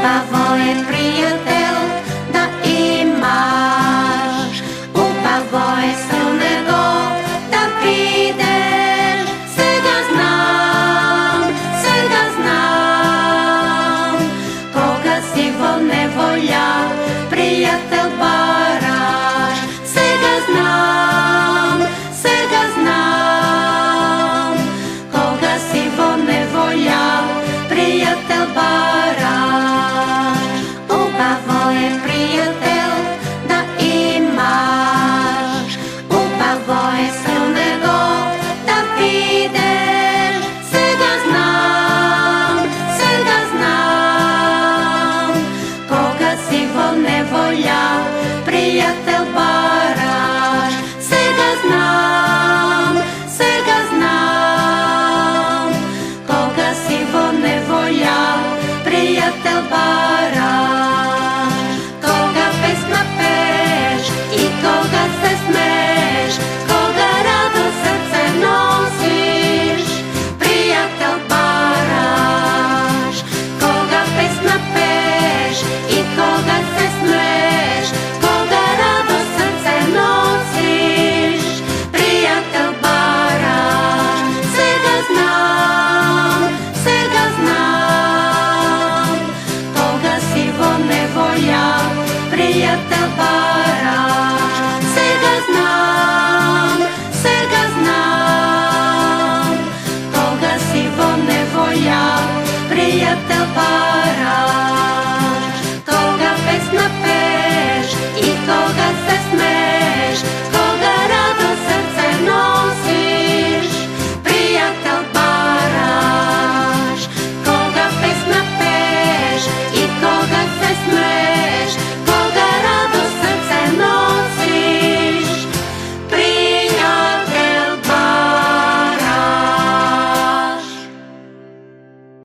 Хубаво е, приятел, да имаш, хубаво е с него да бидеш. Сега знам, кога си во неволја, приятел бараш. Сега знам, кога си во неволја, приятел бараш. Убаво е, приятел, да имаш, убаво е с него да бидеш. Сега знам, кога си во неволја, приятел бараш. Сега знам, кога си во неволја, приятел бараш. Кога песна пееш и кога се смееш, кога радост срце носиш, приятел бараш. Кога песна пееш и кога се смееш, кога радост срце носиш, приятел бараш. Сега знам, кога си во неволја, приятел бараш. Сега знам, кога си во неволја, приятел бараш.